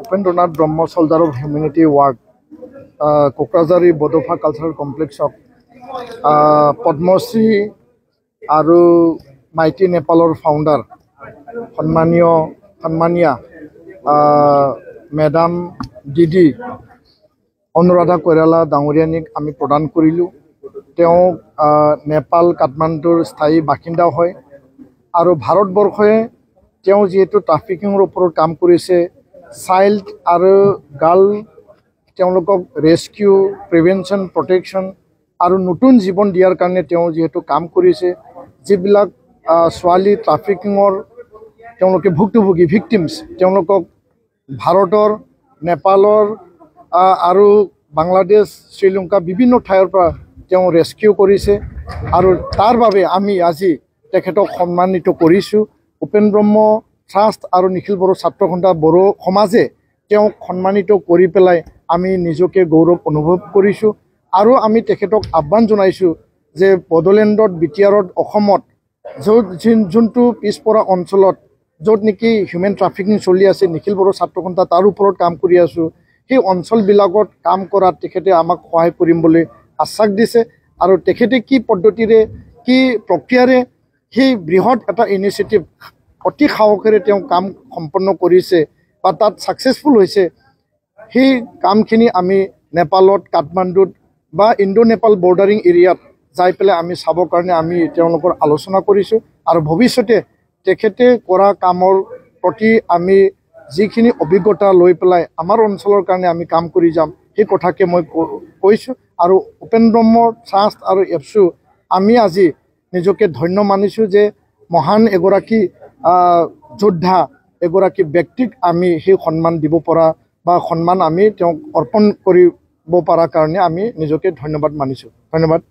Upendranath Brahma soldier of humanity ward कोकराझारी बडोफा कालचारल कम्प्लेक्सक Padmashri और mighty नेपालर फाउंडार सन्मानिया madam दीदी अनुराधा कोइराला डांगरियानिक आमी प्रदान करिलु। नेपाल काठमांडुर स्थायी बासिंदा है और भारतवर्षे जीतु ट्राफिकिंगर ऊपर काम करिसे चाइल्ड और गार्ल रेस्क्यू प्रिवेंशन प्रोटेक्शन और नतुन जीवन दियार कारणे जीतु काम करिसे जिबिलाक स्वाली ट्राफिकिंगर भुक्तभोगी भिक्टिम्स भारतर नेपालर और बांग्लादेश श्रीलंका विभिन्न ठाइर रेस्क्यू करिसे और तार बारे आमी আজি तेखेतक सम्मानित करिछु। उपेन्द्र ब्रह्म ट्रास्ट और निखिल बड़ो छात्र सन्था बड़ो समाजे सम्मानित करि पेलाय आमी निजके गौरव अनुभव करिछु और आमी तेखेतक आह्वान जनाइछु जे बडोलेण्डत बिटिआरत अসমत जोंतु पिछपरा अंचलत जत नेকি ह्यूमेन ट्राफिकिंग चलि आछे निखिल बड़ो छात्र सन्था तार ऊपर काम करि आछु। সেই অঞ্চলবিলাকত কাম কৰাত তেখেতে আমাক সহায় কৰিম বুলি আশ্বাস দিছে আৰু তেখেতে কি পদ্ধতিৰে কি প্ৰক্ৰিয়াৰে সেই বৃহৎ এটা ইনিচিয়েটিভ অতি সাহসেৰে তেওঁ কাম সম্পন্ন কৰিছে বা তাত সাকসেসফুল হৈছে। সেই কামখিনি আমি নেপালত কাঠমাণ্ডুত বা ইণ্ডো নেপাল বৰ্ডাৰিং এৰিয়াত যাই পেলাই আমি চাবৰ কাৰণে আমি তেওঁলোকৰ আলোচনা কৰিছোঁ আৰু ভৱিষ্যতে তেখেতে কৰা কামৰ প্ৰতি আমি যিখিনি অভিজ্ঞতা লৈ পেলাই আমাৰ অঞ্চলৰ কাৰণে আমি কাম কৰি যাম সেই কথাকে মই কৈছোঁ। আৰু উपेन्द्र ब्रह्म ट्रास्ट और एफसु আমি আজি নিজকে ধন্য মানিছোঁ যে মহান এগৰাকী যোদ্ধা এগৰাকী ব্যক্তিক আমি সেই সন্মান দিব পৰা বা সন্মান আমি তেওঁক অৰ্পণ কৰিব পৰা কাৰণে আমি নিজকে ধন্যবাদ মানিছোঁ। ধন্যবাদ।